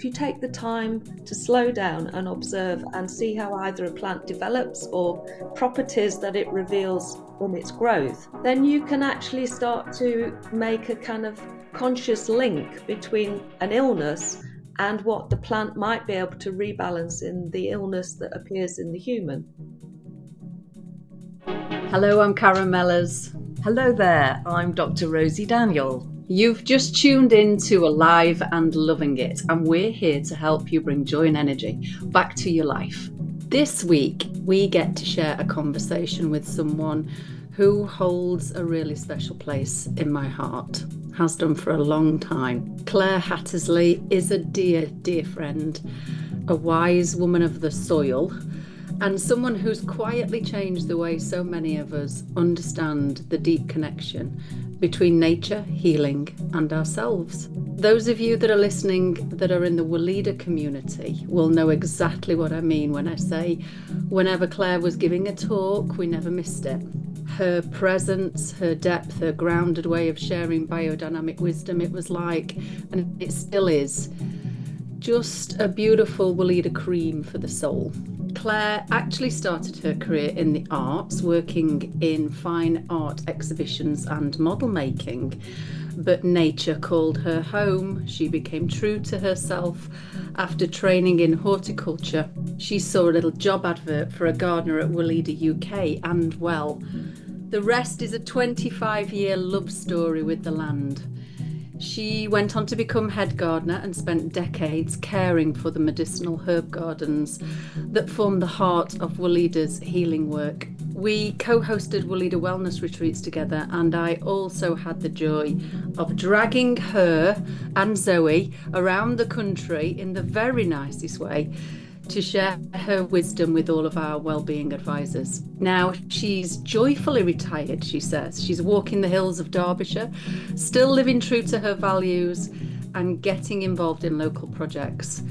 if you take the time to slow down and observe and see how either a plant develops or properties that it reveals in its growth, then you can actually start to make a kind of conscious link between an illness and what the plant might be able to rebalance in the illness that appears in the human. Hello, I'm Karen Mellers. Hello there, I'm Dr. Rosy Daniel. You've just tuned in to Alive and Loving It, and we're here to help you bring joy and energy back to your life. This week, we get to share a conversation with someone who holds a really special place in my heart, has done for a long time. Claire Hattersley is a dear, dear friend, a wise woman of the soil, and someone who's quietly changed the way so many of us understand the deep connection between nature, healing, and ourselves. Those of you that are listening that are in the Weleda community will know exactly what I mean when I say whenever Claire was giving a talk, we never missed it. Her presence, her depth, her grounded way of sharing biodynamic wisdom, it was like, and it still is, just a beautiful Weleda cream for the soul. Claire actually started her career in the arts, working in fine art exhibitions and model making, but nature called her home. She became true to herself after training in horticulture. She saw a little job advert for a gardener at Weleda UK, and well, the rest is a 25-year love story with the land. She went on to become head gardener and spent decades caring for the medicinal herb gardens that form the heart of Weleda's healing work. We co-hosted Weleda Wellness Retreats together, and I also had the joy of dragging her and Zoe around the country in the very nicest way to share her wisdom with all of our wellbeing advisors. Now, she's joyfully retired, she says. She's walking the hills of Derbyshire, still living true to her values and getting involved in local projects.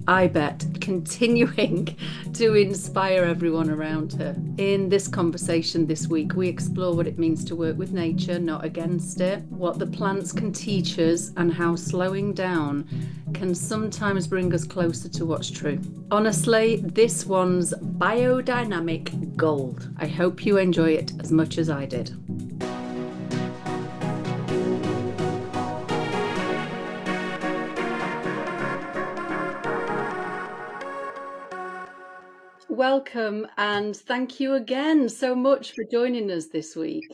I bet continuing to inspire everyone around her. In this conversation this week, we explore what it means to work with nature, not against it, what the plants can teach us, and how slowing down can sometimes bring us closer to what's true. Honestly, this one's biodynamic gold. I hope you enjoy it as much as I did. Welcome, and thank you again so much for joining us this week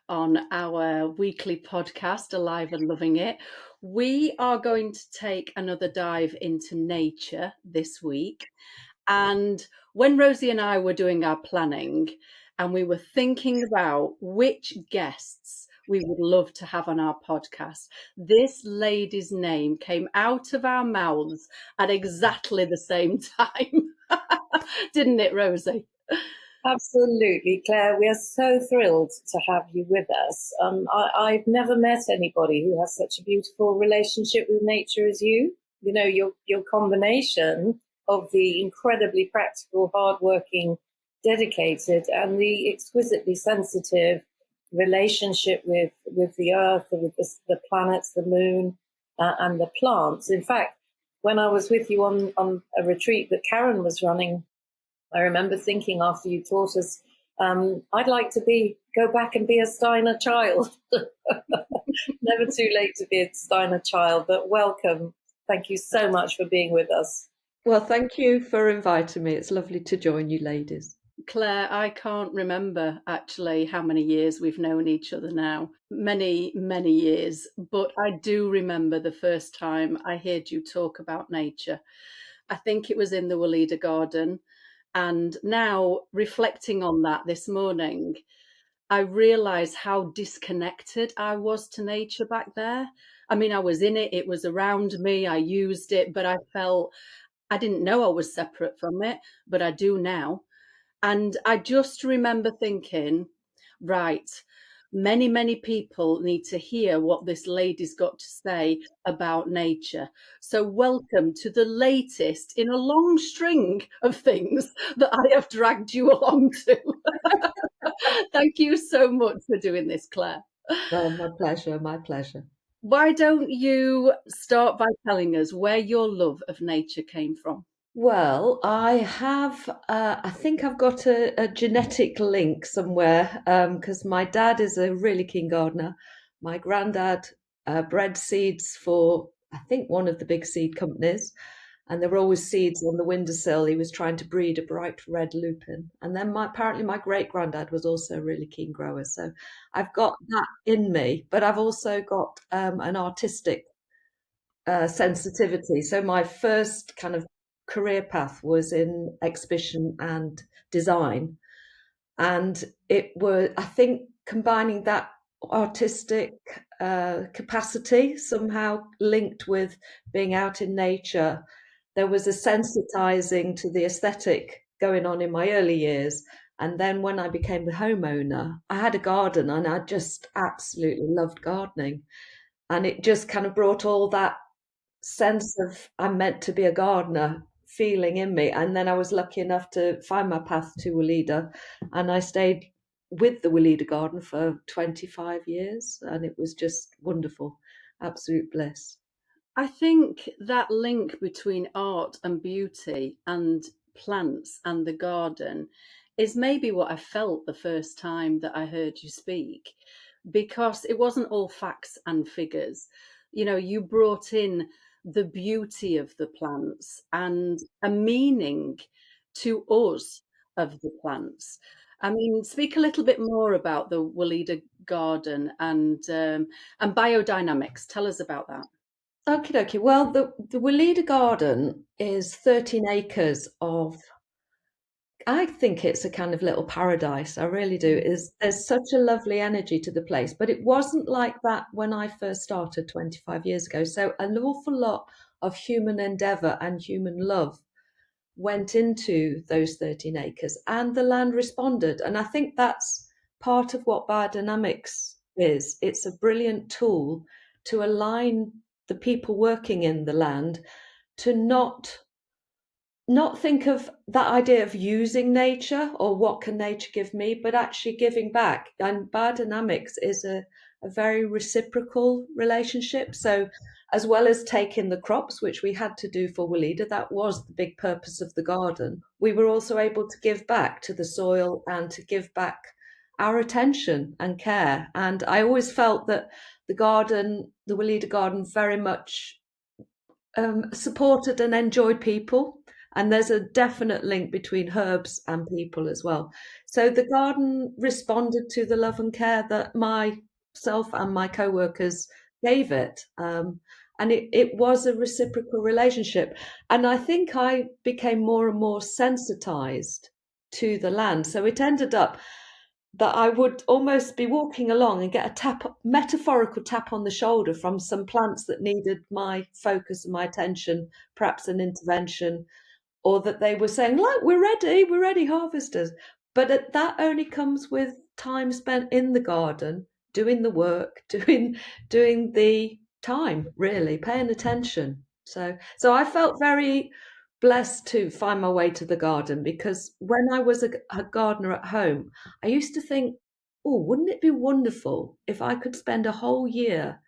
on our weekly podcast, Alive and Loving It. We are going to take another dive into nature this week. And when Rosie and I were doing our planning and we were thinking about which guests we would love to have on our podcast, this lady's name came out of our mouths at exactly the same time. Didn't it, Rosie? Absolutely, Claire. We are so thrilled to have you with us. I've never met anybody who has such a beautiful relationship with nature as you. You know, your combination of the incredibly practical, hardworking, dedicated, and the exquisitely sensitive relationship with the earth, with the planets, the moon, and the plants. In fact, when I was with you on a retreat that Karen was running, I remember thinking after you taught us, I'd like to go back and be a Steiner child. Never too late to be a Steiner child, but welcome. Thank you so much for being with us. Well, thank you for inviting me. It's lovely to join you ladies. Claire, I can't remember actually how many years we've known each other now. Many, many years. But I do remember the first time I heard you talk about nature. I think it was in the Weleda Garden. And now, reflecting on that this morning, I realised how disconnected I was to nature back there. I mean, I was in it, it was around me, I used it, but I didn't know I was separate from it, but I do now. And I just remember thinking, right, many, many people need to hear what this lady's got to say about nature. So welcome to the latest in a long string of things that I have dragged you along to. Thank you so much for doing this, Claire. Oh, my pleasure, my pleasure. why don't you start by telling us where your love of nature came from? Well, I think I've got a genetic link somewhere because my dad is a really keen gardener. My granddad bred seeds for, I think, one of the big seed companies, and there were always seeds on the windowsill. He was trying to breed a bright red lupin. And then apparently my great granddad was also a really keen grower. So I've got that in me, but I've also got an artistic sensitivity. So my first kind of career path was in exhibition and design. And it was, I think, combining that artistic capacity somehow linked with being out in nature. There was a sensitizing to the aesthetic going on in my early years. And then when I became the homeowner, I had a garden and I just absolutely loved gardening. And it just kind of brought all that sense of I'm meant to be a gardener feeling in me. And then I was lucky enough to find my path to Weleda, and I stayed with the Weleda Garden for 25 years, and it was just wonderful, absolute bliss. I think that link between art and beauty and plants and the garden is maybe what I felt the first time that I heard you speak, because it wasn't all facts and figures. You know, you brought in the beauty of the plants and a meaning to us of the plants. I mean, speak a little bit more about the Weleda Garden and biodynamics. Tell us about that. Okay, okay. Well, the Weleda Garden is 13 acres of, I think it's a kind of little paradise. I really do. There's such a lovely energy to the place, but it wasn't like that when I first started 25 years ago. So an awful lot of human endeavor and human love went into those 13 acres, and the land responded. And I think that's part of what biodynamics is. It's a brilliant tool to align the people working in the land to not think of that idea of using nature or what can nature give me, but actually giving back. And biodynamics is a very reciprocal relationship. So as well as taking the crops, which we had to do for Weleda, that was the big purpose of the garden, we were also able to give back to the soil and to give back our attention and care. And I always felt that the garden, the Weleda Garden, very much supported and enjoyed people. And there's a definite link between herbs and people as well. So the garden responded to the love and care that myself and my co-workers gave it. And it was a reciprocal relationship. And I think I became more and more sensitized to the land. So it ended up that I would almost be walking along and get a metaphorical tap on the shoulder from some plants that needed my focus and my attention, perhaps an intervention, or that they were saying, look, we're ready, harvesters. But that only comes with time spent in the garden, doing the work, doing the time, really, paying attention. So I felt very blessed to find my way to the garden, because when I was a gardener at home, I used to think, oh, wouldn't it be wonderful if I could spend a whole year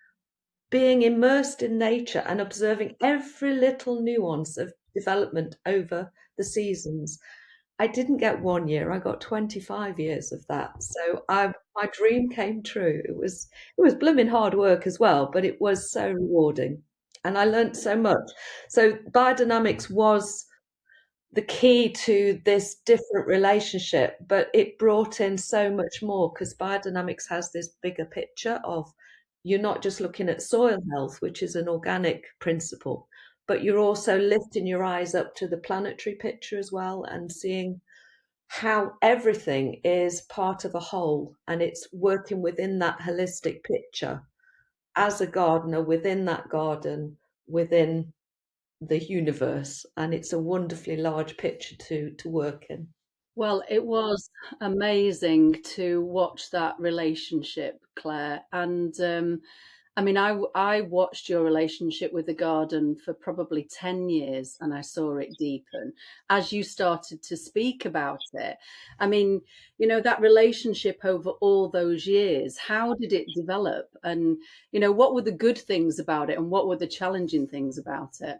being immersed in nature and observing every little nuance of development over the seasons. I didn't get 1 year, I got 25 years of that. So my dream came true. It was blooming hard work as well, but it was so rewarding. And I learned so much. So biodynamics was the key to this different relationship, but it brought in so much more, because biodynamics has this bigger picture of, you're not just looking at soil health, which is an organic principle, but you're also lifting your eyes up to the planetary picture as well and seeing how everything is part of a whole, and it's working within that holistic picture as a gardener within that garden, within the universe, and it's a wonderfully large picture to work in. Well, it was amazing to watch that relationship, Claire. And I mean, I watched your relationship with the garden for probably 10 years, and I saw it deepen as you started to speak about it. I mean, that relationship over all those years, how did it develop? And, what were the good things about it and what were the challenging things about it?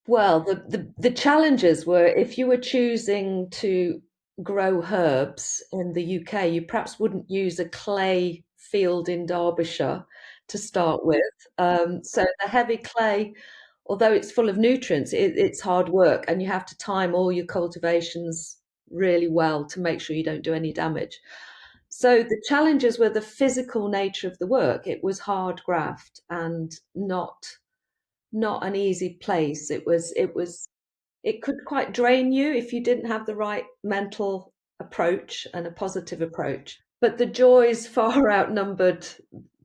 Well, the challenges were, if you were choosing to grow herbs in the UK, you perhaps wouldn't use a clay field in Derbyshire to start with. So the heavy clay, although it's full of nutrients, it's hard work, and you have to time all your cultivations really well to make sure you don't do any damage. So the challenges were the physical nature of the work. It was hard graft and not an easy place. It could quite drain you if you didn't have the right mental approach and a positive approach. But the joys far outnumbered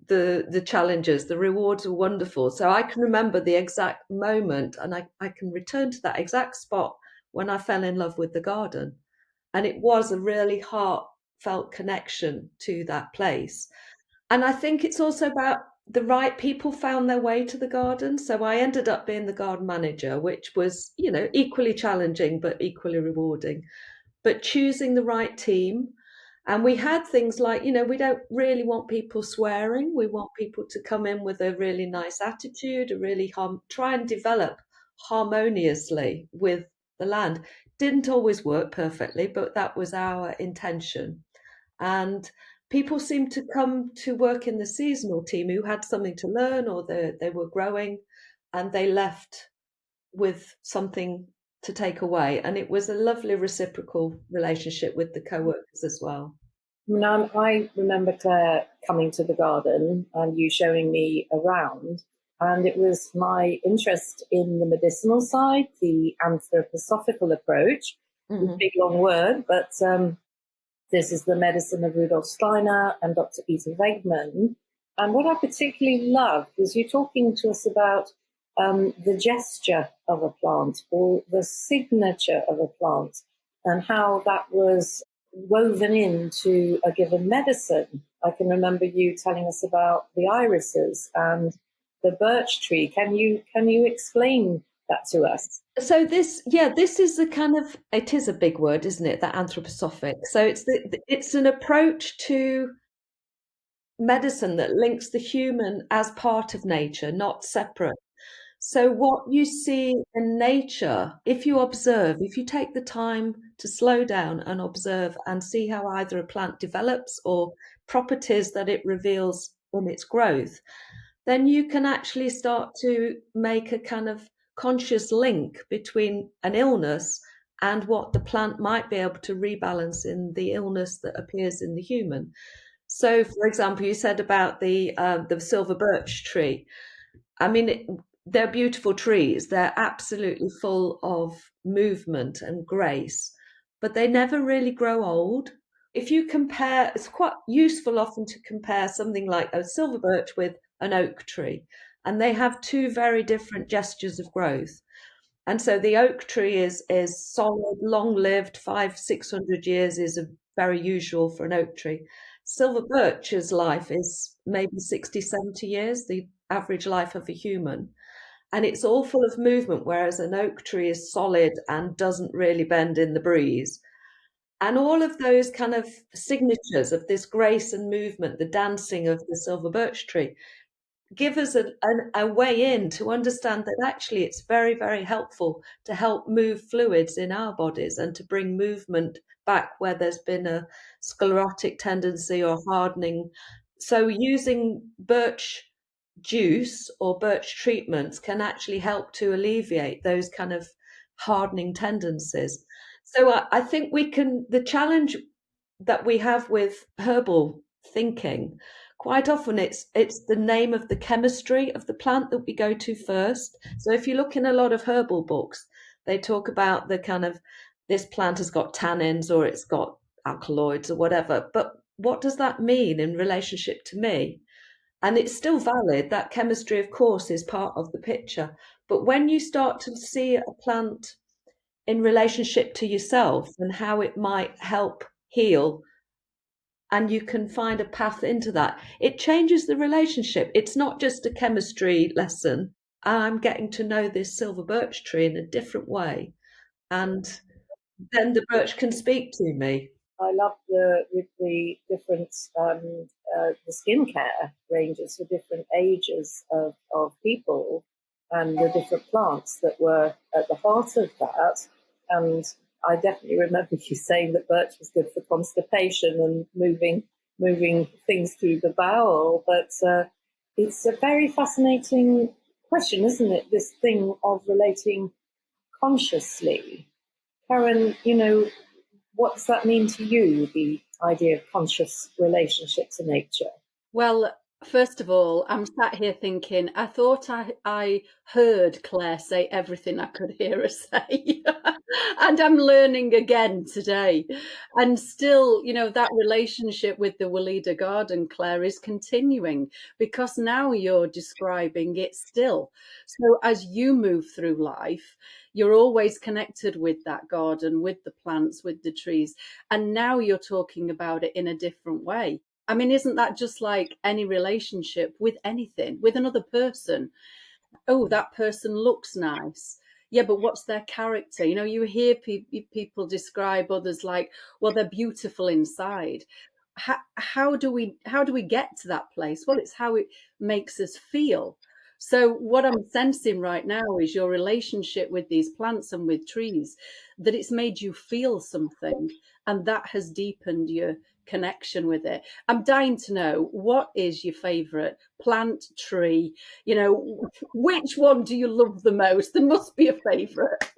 the challenges. The rewards were wonderful. So I can remember the exact moment, and I can return to that exact spot when I fell in love with the garden. And it was a really heartfelt connection to that place. And I think it's also about the right people found their way to the garden. So I ended up being the garden manager, which was, equally challenging, but equally rewarding. But choosing the right team. And we had things like, we don't really want people swearing. We want people to come in with a really nice attitude, try and develop harmoniously with the land. Didn't always work perfectly, but that was our intention. And people seemed to come to work in the seasonal team who had something to learn, or they were growing, and they left with something to take away. And it was a lovely reciprocal relationship with the co-workers as well. Now, I remember, Claire, coming to the garden and you showing me around, and it was my interest in the medicinal side, the Anthroposophical approach. Mm-hmm. Big long word, but this is the medicine of Rudolf Steiner and Dr. Peter Wegman. And what I particularly loved was you talking to us about the gesture of a plant, or the signature of a plant, and how that was woven into a given medicine. I can remember you telling us about the irises and the birch tree. Can you explain that to us? So this is it is a big word, isn't it? That anthroposophic. So it's an approach to medicine that links the human as part of nature, not separate. So what you see in nature, if you take the time to slow down and observe and see how either a plant develops or properties that it reveals in its growth, then you can actually start to make a kind of conscious link between an illness and what the plant might be able to rebalance in the illness that appears in the human. So, for example, you said about the silver birch tree. I mean, they're beautiful trees. They're absolutely full of movement and grace, but they never really grow old. If you compare, it's quite useful often to compare something like a silver birch with an oak tree, and they have two very different gestures of growth. And so the oak tree is solid, long-lived, 500-600 years is very usual for an oak tree. Silver birch's life is maybe 60-70 years, the average life of a human. And it's all full of movement, whereas an oak tree is solid and doesn't really bend in the breeze. And all of those kind of signatures of this grace and movement, the dancing of the silver birch tree, give us a way in to understand that actually it's very, very helpful to help move fluids in our bodies and to bring movement back where there's been a sclerotic tendency or hardening. So using birch juice or birch treatments can actually help to alleviate those kind of hardening tendencies. So I think the challenge that we have with herbal thinking, quite often it's the name of the chemistry of the plant that we go to first. So if you look in a lot of herbal books, they talk about the kind of, this plant has got tannins or it's got alkaloids or whatever. But what does that mean in relationship to me? And it's still valid. That chemistry, of course, is part of the picture. But when you start to see a plant in relationship to yourself and how it might help heal and you can find a path into that, it changes the relationship. It's not just a chemistry lesson. I'm getting to know this silver birch tree in a different way, and then the birch can speak to me. I love with the different the skincare ranges for different ages of people, and the different plants that were at the heart of that. And I definitely remember you saying that birch was good for constipation and moving things through the bowel. But it's a very fascinating question, isn't it? This thing of relating consciously. Karen, what does that mean to you, the idea of conscious relationship to nature? Well, first of all, I'm sat here thinking, I thought I heard Claire say everything I could hear her say. And I'm learning again today. And still, that relationship with the Weleda Garden, Claire, is continuing, because now you're describing it still. So as you move through life, you're always connected with that garden, with the plants, with the trees. And now you're talking about it in a different way. I mean, isn't that just like any relationship with anything, with another person? Oh, that person looks nice. Yeah, but what's their character? You hear people describe others like, well, they're beautiful inside. How do we get to that place? Well, it's how it makes us feel. So what I'm sensing right now is your relationship with these plants and with trees, that it's made you feel something, and that has deepened your connection with it. I'm dying to know, what is your favorite plant, tree? Which one do you love the most? There must be a favorite.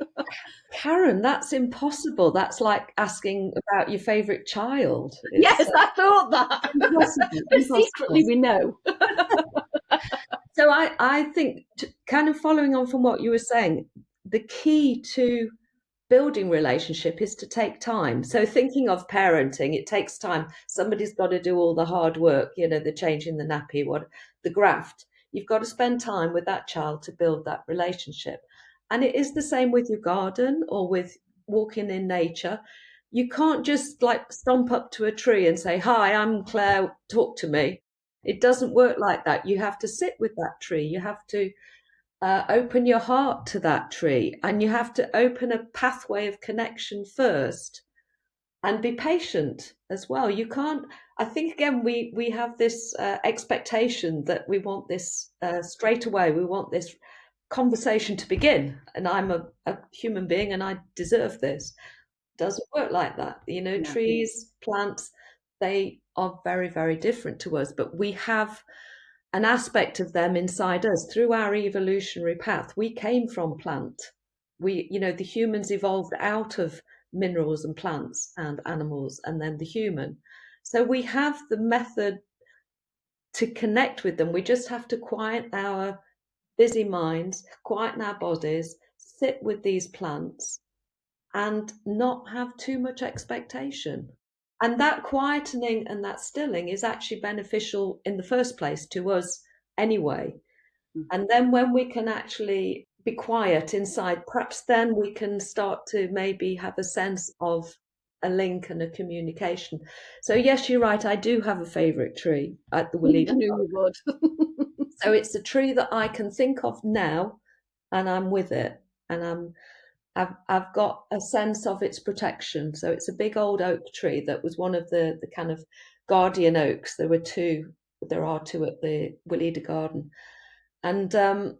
Karen, that's impossible. That's like asking about your favorite child. Yes, I thought that. But secretly we know. So I think, kind of following on from what you were saying, the key to building relationship is to take time. So thinking of parenting, it takes time. Somebody's got to do all the hard work, the changing the nappy, the graft. You've got to spend time with that child to build that relationship. And it is the same with your garden or with walking in nature. You can't just like stomp up to a tree and say, "Hi, I'm Claire, talk to me." It doesn't work like that. You have to sit with that tree. You have to open your heart to that tree, and you have to open a pathway of connection first, and be patient as well. You can't. I think again we have this expectation that we want this straight away. We want this conversation to begin, and I'm a human being and I deserve this. Doesn't work like that. Yeah. Trees, plants, they are very, very different to us, but we have an aspect of them inside us through our evolutionary path. We came from plant. The humans evolved out of minerals and plants and animals, and then the human. So we have the method to connect with them. We just have to quiet our busy minds, quieten our bodies, sit with these plants, and not have too much expectation. And that quietening and that stilling is actually beneficial in the first place to us anyway. And then when we can actually be quiet inside, perhaps then we can start to maybe have a sense of a link and a communication. So yes, you're right. I do have a favourite tree at the Weleda. I knew you would. So it's a tree that I can think of now, and I'm with it, and I've got a sense of its protection. So it's a big old oak tree that was one of the kind of guardian oaks. There are two at the Weleda Garden. And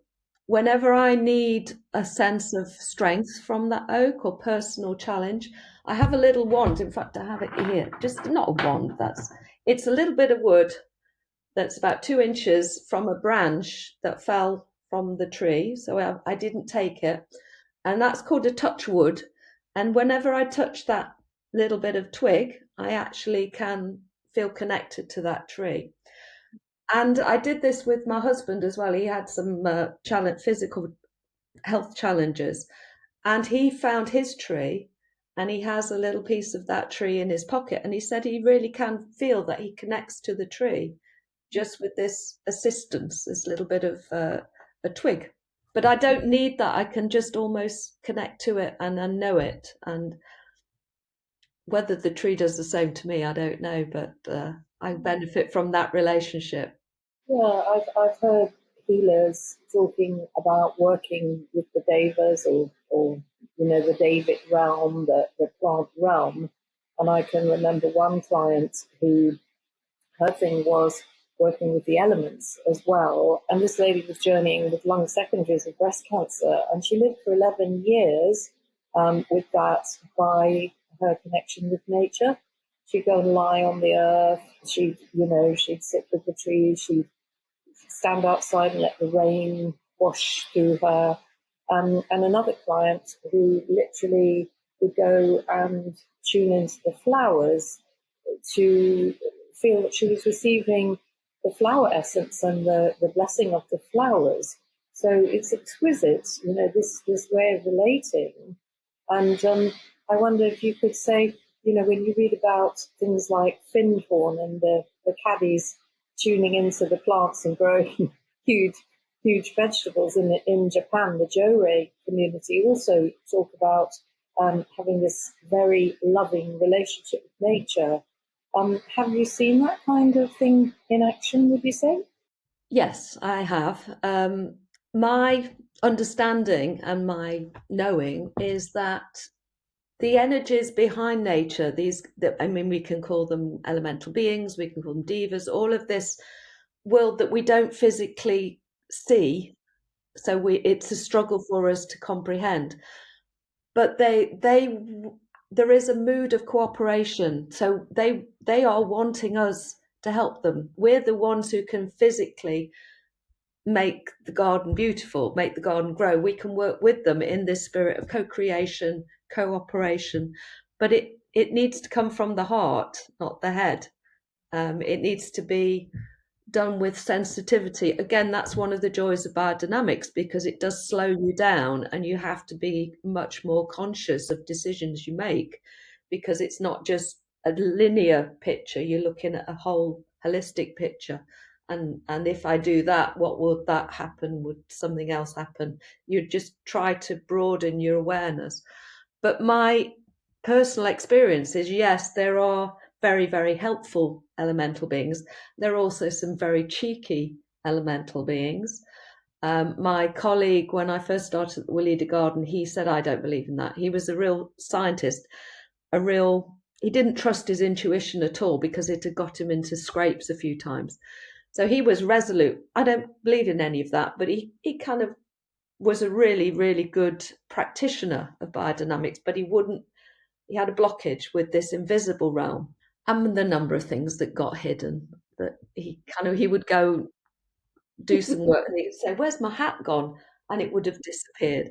whenever I need a sense of strength from that oak or personal challenge, I have a little wand. In fact, I have it here. Just not a wand. It's a little bit of wood that's about 2 inches from a branch that fell from the tree. So I didn't take it. And that's called a touchwood. And whenever I touch that little bit of twig, I actually can feel connected to that tree. And I did this with my husband as well. He had some physical health challenges, and he found his tree, and he has a little piece of that tree in his pocket. And he said he really can feel that he connects to the tree just with this assistance, this little bit of a twig. But I don't need that. I can just almost connect to it and know it. And whether the tree does the same to me, I don't know, but I benefit from that relationship. Yeah, I've heard healers talking about working with the devas or the David realm, the plant realm. And I can remember one client who her thing was working with the elements as well. And this lady was journeying with lung secondaries of breast cancer, and she lived for 11 years with that by her connection with nature. She'd go and lie on the earth. She'd sit with the trees. She'd stand outside and let the rain wash through her. And another client who literally would go and tune into the flowers to feel that she was receiving the flower essence and the blessing of the flowers. So it's exquisite, this way of relating. And I wonder if you could say, when you read about things like Findhorn and the caddies tuning into the plants and growing huge vegetables in Japan, the Jorei community also talk about having this very loving relationship with nature. Have you seen that kind of thing in action, would you say? Yes, I have. My understanding and my knowing is that the energies behind nature, we can call them elemental beings, we can call them devas, all of this world that we don't physically see. So it's a struggle for us to comprehend. But there is a mood of cooperation. So they are wanting us to help them. We're the ones who can physically make the garden beautiful, make the garden grow. We can work with them in this spirit of co-creation, cooperation, but it needs to come from the heart, not the head. It needs to be done with sensitivity. Again, that's one of the joys of biodynamics, because it does slow you down and you have to be much more conscious of decisions you make, because it's not just a linear picture. You're looking at a whole holistic picture. And if I do that, what would that happen? Would something else happen? You just try to broaden your awareness. But my personal experience is, yes, there are very, very helpful elemental beings. There are also some very cheeky elemental beings. My colleague, when I first started at the Weleda Garden, he said, I don't believe in that. He was a real scientist, he didn't trust his intuition at all, because it had got him into scrapes a few times. So he was resolute. I don't believe in any of that, but he kind of was a really, really good practitioner of biodynamics, but he had a blockage with this invisible realm and the number of things that got hidden, that he would go do some work and he'd say, where's my hat gone? And it would have disappeared.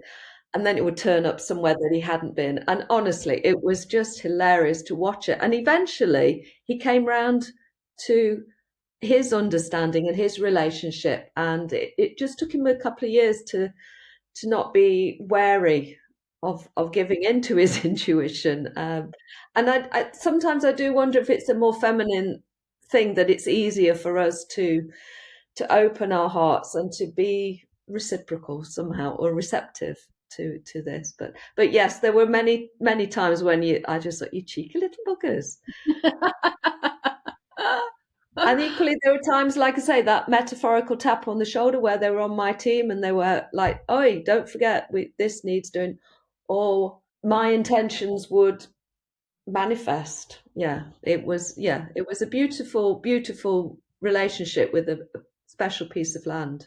And then it would turn up somewhere that he hadn't been. And honestly, it was just hilarious to watch it. And eventually he came round to his understanding and his relationship. And it just took him a couple of years to not be wary of giving into his intuition. And I sometimes I do wonder if it's a more feminine thing, that it's easier for us to open our hearts and to be reciprocal somehow, or receptive to this. But yes, there were many times when I just thought, you cheeky little buggers. And equally, there were times, like I say, that metaphorical tap on the shoulder where they were on my team and they were like, oi, don't forget, this needs doing, or my intentions would manifest. It was a beautiful, beautiful relationship with a special piece of land.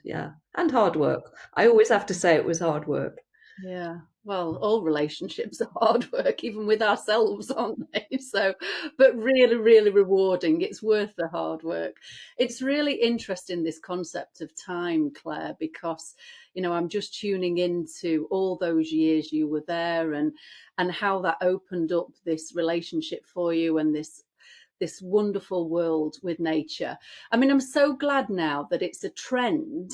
And hard work. I always have to say it was hard work. Yeah, well, all relationships are hard work, even with ourselves, aren't they? So, but really, really rewarding. It's worth the hard work. It's really interesting, this concept of time, Claire, because, I'm just tuning into all those years you were there and how that opened up this relationship for you and this wonderful world with nature. I mean, I'm so glad now that it's a trend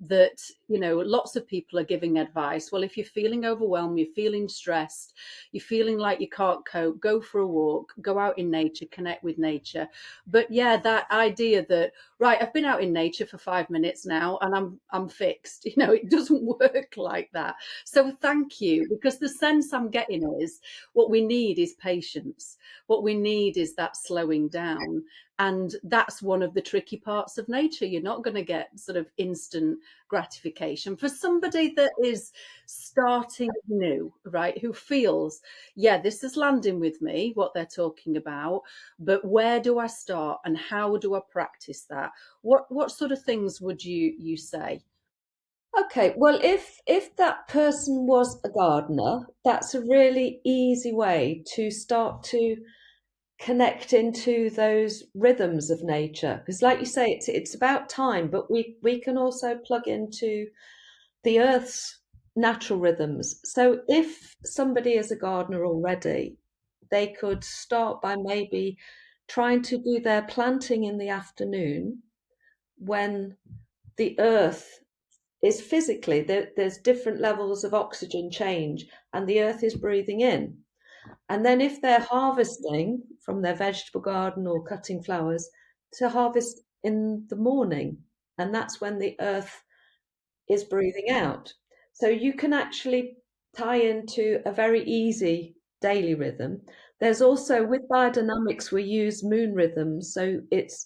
that, lots of people are giving advice. Well, if you're feeling overwhelmed, you're feeling stressed, you're feeling like you can't cope, go for a walk, go out in nature, connect with nature. But yeah, that idea that, right, I've been out in nature for 5 minutes now and I'm fixed. It doesn't work like that. So thank you, because the sense I'm getting is what we need is patience. What we need is that slowing down. And that's one of the tricky parts of nature. You're not going to get sort of instant gratification. For somebody that is starting new, right, who feels, yeah, this is landing with me, what they're talking about, but where do I start and how do I practice that? What sort of things would you say? Okay, well, if that person was a gardener, that's a really easy way to start to connect into those rhythms of nature. Because, like you say, it's about time, but we can also plug into the earth's natural rhythms. So, if somebody is a gardener already, they could start by maybe trying to do their planting in the afternoon when the earth is physically there's different levels of oxygen change and the earth is breathing in. And then if they're harvesting from their vegetable garden or cutting flowers, to harvest in the morning, and that's when the earth is breathing out. So you can actually tie into a very easy daily rhythm. There's also, with biodynamics, we use moon rhythms. So it's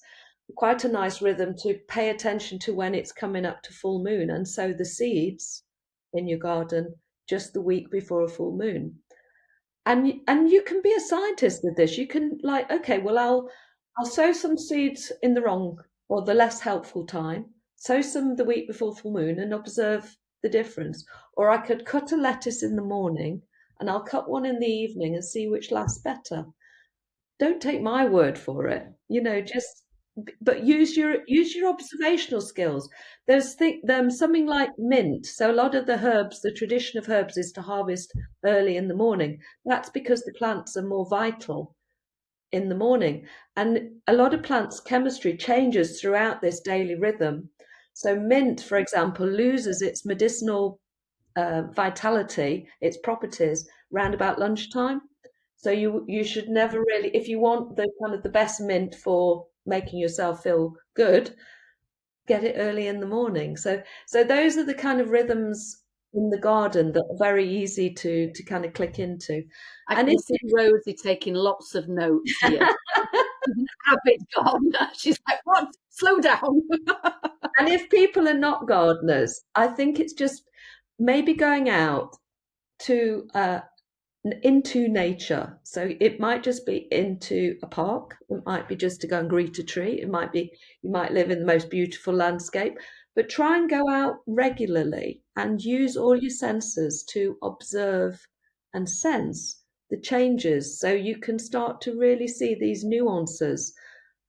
quite a nice rhythm to pay attention to when it's coming up to full moon and sow the seeds in your garden just the week before a full moon. And you can be a scientist with this. You can, like, okay, well, I'll sow some seeds in the wrong or the less helpful time, sow some the week before full moon and observe the difference. Or I could cut a lettuce in the morning and I'll cut one in the evening and see which lasts better. Don't take my word for it. Just but use your observational skills. There's something like mint. So a lot of the herbs, the tradition of herbs is to harvest early in the morning. That's because the plants are more vital in the morning. And a lot of plants' chemistry changes throughout this daily rhythm. So mint, for example, loses its medicinal vitality, its properties, round about lunchtime. So you should never really, if you want the kind of the best mint for making yourself feel good, get it early in the morning. So those are the kind of rhythms in the garden that are very easy to kind of click into. I And can see Rosy taking lots of notes here. Avid gardener. She's like, what? Slow down. and if people are not gardeners, I think it's just maybe going out to into nature. So it might just be into a park. It might be just to go and greet a tree. It might be you might live in the most beautiful landscape, but try and go out regularly and use all your senses to observe and sense the changes, so you can start to really see these nuances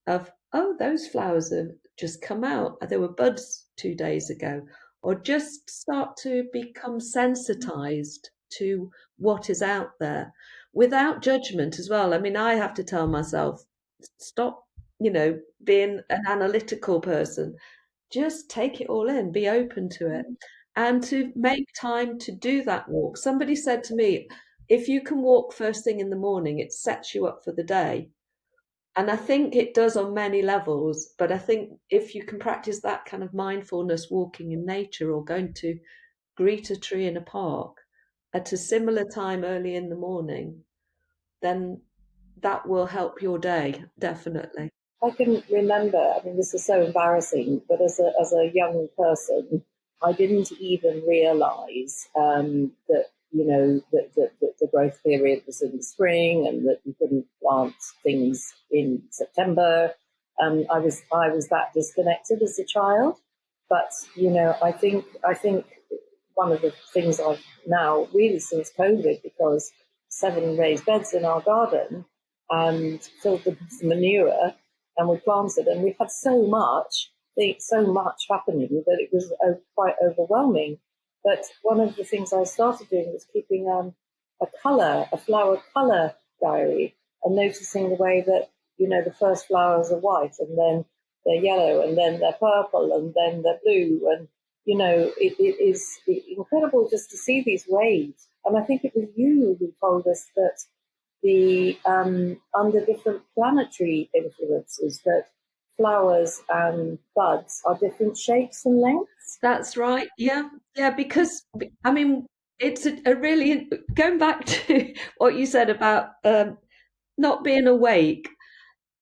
of, oh, those flowers have just come out. There were buds 2 days ago. Or just start to become sensitized to what is out there without judgment as well. I mean, I have to tell myself, stop, being an analytical person. Just take it all in, be open to it, and to make time to do that walk. Somebody said to me, if you can walk first thing in the morning, it sets you up for the day. And I think it does on many levels, but I think if you can practice that kind of mindfulness, walking in nature or going to greet a tree in a park at a similar time early in the morning, then that will help your day, definitely. I can remember, I mean, this is so embarrassing, but as a young person, I didn't even realise that, that the growth period was in the spring and that you couldn't plant things in September. I was that disconnected as a child. But, I think one of the things I've now really since COVID, because 7 raised beds in our garden and filled them with manure, and we planted, and we had so much happening that it was quite overwhelming. But one of the things I started doing was keeping a flower colour diary, and noticing the way that, the first flowers are white, and then they're yellow, and then they're purple, and then they're blue, and it is incredible just to see these waves. And I think it was you who told us that the under different planetary influences that flowers and buds are different shapes and lengths. That's right. Yeah. Because I mean, it's a really, going back to what you said about not being awake.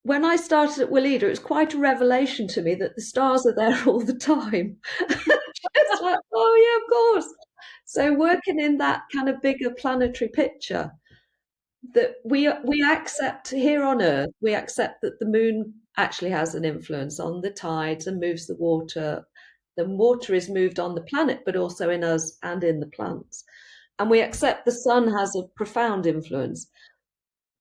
When I started at Weleda, it was quite a revelation to me that the stars are there all the time. It's like, oh yeah, of course. So working in that kind of bigger planetary picture, that we accept here on Earth, we accept that the moon actually has an influence on the tides and moves the water. The water is moved on the planet, but also in us and in the plants. And we accept the sun has a profound influence.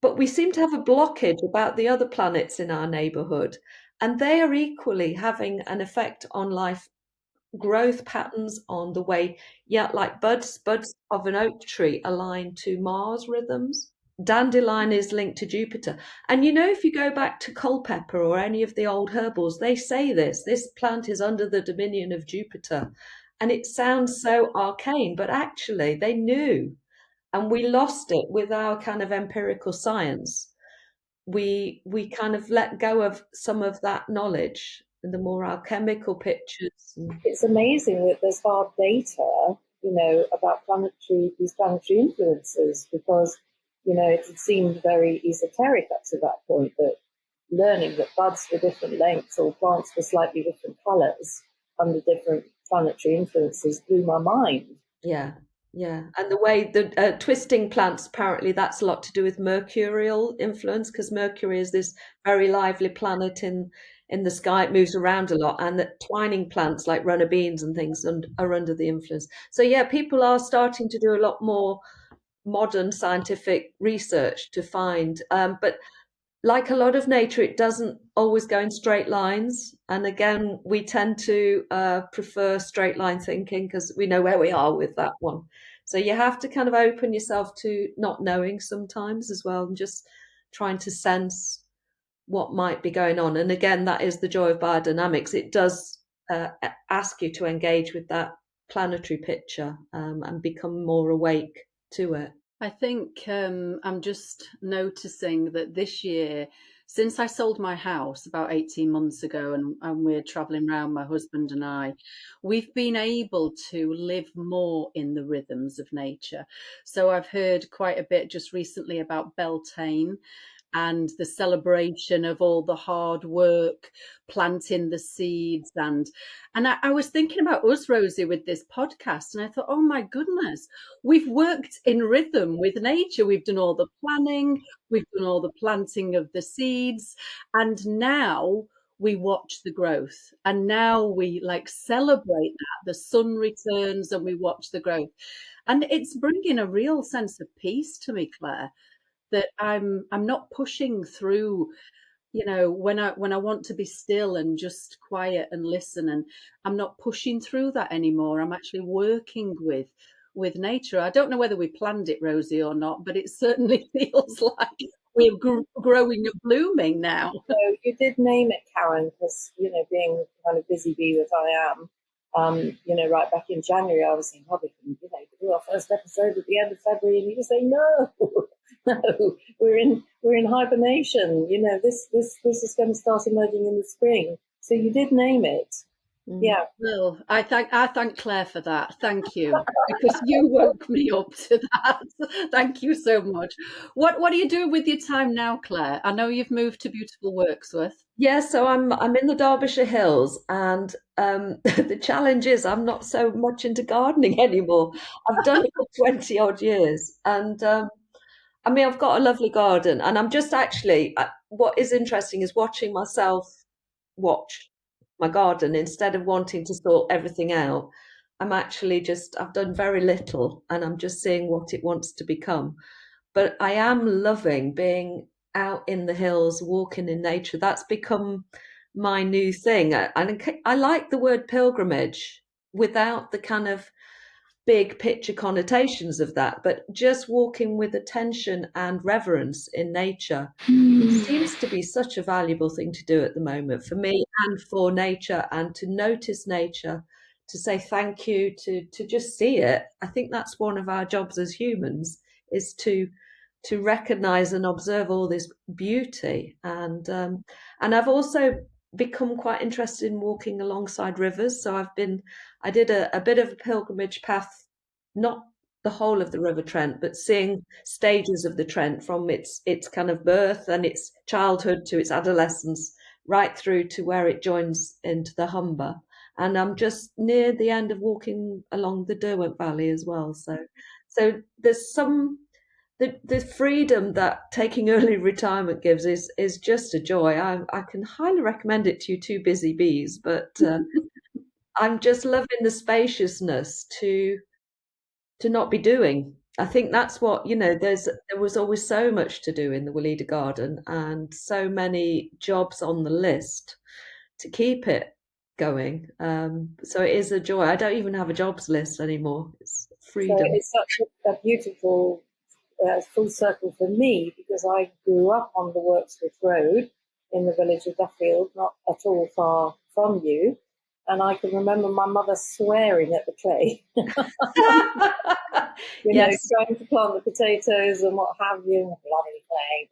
But we seem to have a blockage about the other planets in our neighborhood, and they are equally having an effect on life growth patterns, on the way, like buds of an oak tree align to Mars rhythms. Dandelion is linked to Jupiter. And if you go back to Culpeper or any of the old herbals, they say this plant is under the dominion of Jupiter. And it sounds so arcane, but actually they knew. And we lost it with our kind of empirical science. We kind of let go of some of that knowledge, and the more alchemical pictures. It's amazing that there's hard data, about these planetary influences, because, it seemed very esoteric up to that point, that learning that buds were different lengths or plants were slightly different colours under different planetary influences blew my mind. Yeah. And the way the twisting plants, apparently that's a lot to do with mercurial influence, because Mercury is this very lively planet in the sky. It moves around a lot, and that twining plants like runner beans and things are under the influence. So yeah, people are starting to do a lot more modern scientific research to find, but like a lot of nature, it doesn't always go in straight lines. And again, we tend to prefer straight line thinking because we know where we are with that one. So you have to kind of open yourself to not knowing sometimes as well, and just trying to sense what might be going on. And again, that is the joy of biodynamics. It does ask you to engage with that planetary picture and become more awake to it. I think I'm just noticing that this year, since I sold my house about 18 months ago and we're traveling around, my husband and I, we've been able to live more in the rhythms of nature. So I've heard quite a bit just recently about Beltane and the celebration of all the hard work, planting the seeds. And I was thinking about us, Rosie, with this podcast, and I thought, oh my goodness, we've worked in rhythm with nature. We've done all the planning, we've done all the planting of the seeds, and now we watch the growth. And now we celebrate that. The sun returns and we watch the growth. And it's bringing a real sense of peace to me, Claire, that I'm not pushing through, when I want to be still and just quiet and listen, and I'm not pushing through that anymore. I'm actually working with nature. I don't know whether we planned it, Rosie, or not, but it certainly feels like we're growing and blooming now. So you did name it, Karen, because, being kind of busy bee that I am, right back in January, I was saying, we can, do our first episode at the end of February, and you say, no, we're in hibernation. This is going to start emerging in the spring. So you did name it. Yeah. Well, I thank Claire for that. Thank you, because you woke me up to that. Thank you so much. What are you doing with your time now, Claire? I know you've moved to beautiful Wirksworth. Yeah, so I'm in the Derbyshire Hills, and the challenge is I'm not so much into gardening anymore. I've done it for 20 odd years, and I've got a lovely garden, and I'm just actually, what is interesting is watching myself watch my garden instead of wanting to sort everything out. I've done very little, and I'm just seeing what it wants to become. But I am loving being out in the hills, walking in nature. That's become my new thing. And I like the word pilgrimage without the kind of big picture connotations of that, but just walking with attention and reverence in nature seems to be such a valuable thing to do at the moment for me and for nature, and to notice nature, say thank you, to just see it. I think that's one of our jobs as humans, is to recognize and observe all this beauty. And I've also become quite interested in walking alongside rivers. So I did a bit of a pilgrimage path, not the whole of the River Trent, but seeing stages of the Trent from its kind of birth and its childhood to its adolescence, right through to where it joins into the Humber. And I'm just near the end of walking along the Derwent Valley as well. So there's the freedom that taking early retirement gives is just a joy. I can highly recommend it to you two busy bees, but I'm just loving the spaciousness to not be doing. I think that's what, there was always so much to do in the Weleda Garden and so many jobs on the list to keep it going. So it is a joy. I don't even have a jobs list anymore. It's freedom. So it's such a beautiful full circle for me, because I grew up on the Worksworth Road in the village of Duffield, not at all far from you. And I can remember my mother swearing at the clay, Yes. trying to plant the potatoes and what have you,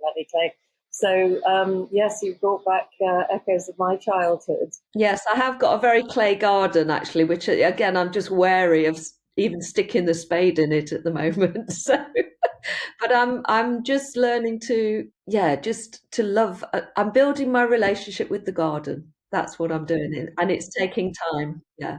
bloody clay. So, yes, you've brought back echoes of my childhood. Yes, I have got a very clay garden, actually, which, again, I'm just wary of even sticking the spade in it at the moment. So, but I'm just learning to love. I'm building my relationship with the garden. That's what I'm doing, and it's taking time. Yeah.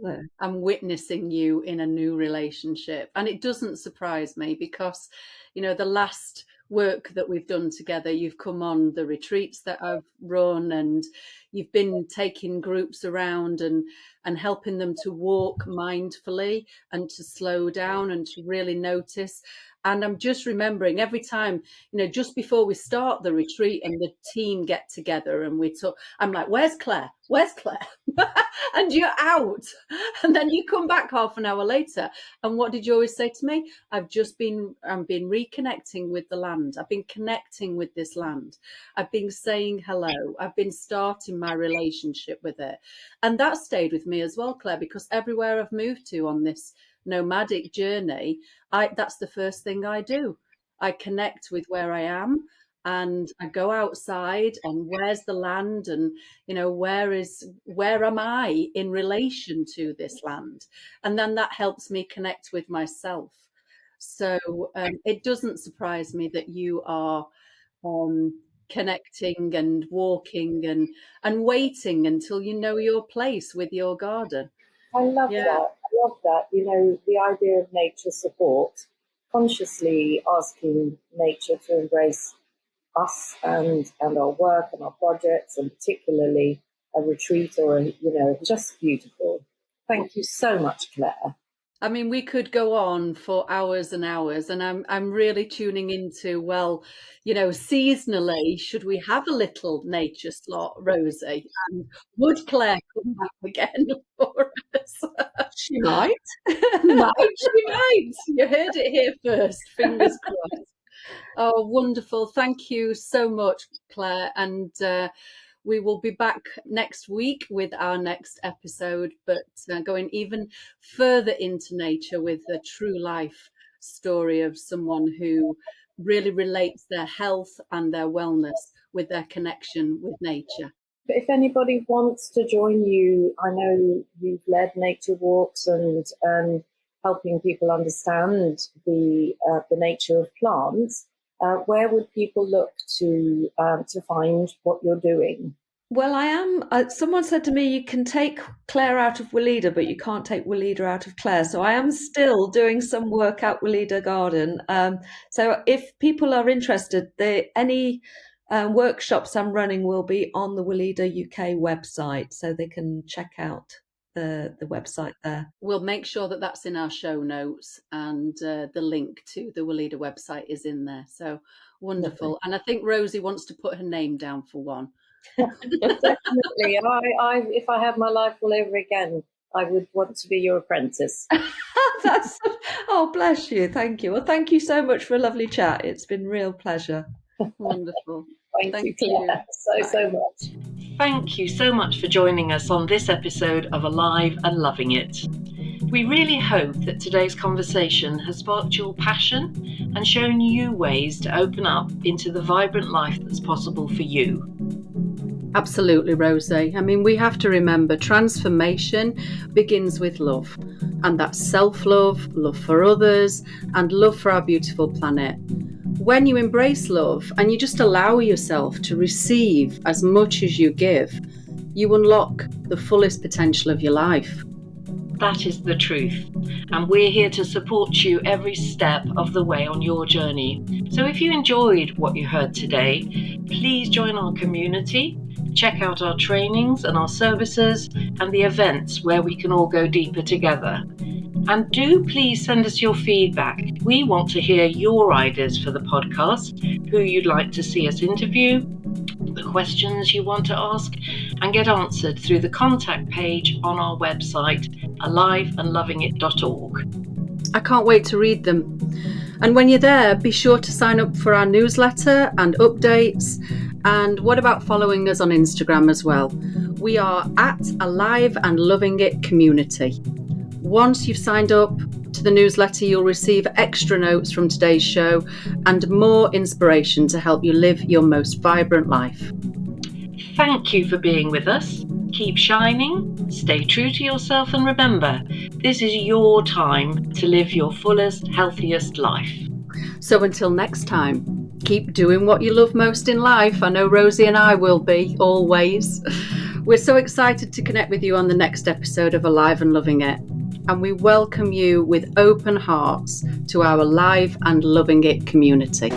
So. I'm witnessing you in a new relationship, and it doesn't surprise me because, the last work that we've done together, you've come on the retreats that I've run, and you've been taking groups around and helping them to walk mindfully and to slow down and to really notice. And I'm just remembering every time, just before we start the retreat and the team get together and we talk, I'm like, where's Claire? Where's Claire? And you're out. And then you come back half an hour later. And what did you always say to me? I've been reconnecting with the land. I've been connecting with this land. I've been saying hello. I've been starting my relationship with it. And that stayed with me as well, Claire, because everywhere I've moved to on this nomadic journey, that's the first thing I do. I connect with where I am, and I go outside and where's the land, and where am I in relation to this land, and then that helps me connect with myself. So it doesn't surprise me that you are connecting and walking and waiting until you know your place with your garden. I love that. The idea of nature support, consciously asking nature to embrace us and our work and our projects, and particularly a retreat or just beautiful. Thank you so much, Claire. I mean, we could go on for hours and hours, and I'm really tuning into, seasonally, should we have a little nature slot, Rosie? And would Claire come back again for us? She might. She might. You heard it here first. Fingers crossed. Oh, wonderful. Thank you so much, Claire. And we will be back next week with our next episode, but going even further into nature with a true life story of someone who really relates their health and their wellness with their connection with nature. But if anybody wants to join you, I know you've led nature walks and helping people understand the nature of plants. Where would people look to find what you're doing? Well, I am. Someone said to me, you can take Claire out of Weleda, but you can't take Weleda out of Claire. So I am still doing some work at Weleda Garden. So if people are interested, any workshops I'm running will be on the Weleda UK website, so they can check out the website there. We'll make sure that that's in our show notes, and the link to the Weleda website is in there. So wonderful. Okay. And I think Rosie wants to put her name down for one. Definitely. If I had my life all over again, I would want to be your apprentice. Oh, bless you. Thank you. Well, thank you so much for a lovely chat. It's been a real pleasure. Wonderful. Thank you, Claire, so much. Thank you so much for joining us on this episode of Alive and Loving It. We really hope that today's conversation has sparked your passion and shown you ways to open up into the vibrant life that's possible for you. Absolutely, Rosie. I mean, we have to remember transformation begins with love, and that's self-love, love for others, and love for our beautiful planet. When you embrace love and you just allow yourself to receive as much as you give, you unlock the fullest potential of your life. That is the truth, and we're here to support you every step of the way on your journey. So if you enjoyed what you heard today, please join our community, check out our trainings and our services and the events where we can all go deeper together. And do please send us your feedback. We want to hear your ideas for the podcast, who you'd like to see us interview, the questions you want to ask, and get answered through the contact page on our website, aliveandlovingit.org. I can't wait to read them. And when you're there, be sure to sign up for our newsletter and updates. And what about following us on Instagram as well? We are at Alive and Loving It Community. Once you've signed up to the newsletter, you'll receive extra notes from today's show and more inspiration to help you live your most vibrant life. Thank you for being with us. Keep shining, stay true to yourself, and remember, this is your time to live your fullest, healthiest life. So until next time, keep doing what you love most in life. I know Rosie and I will be, always. We're so excited to connect with you on the next episode of Alive and Loving It. And we welcome you with open hearts to our Alive and Loving It community.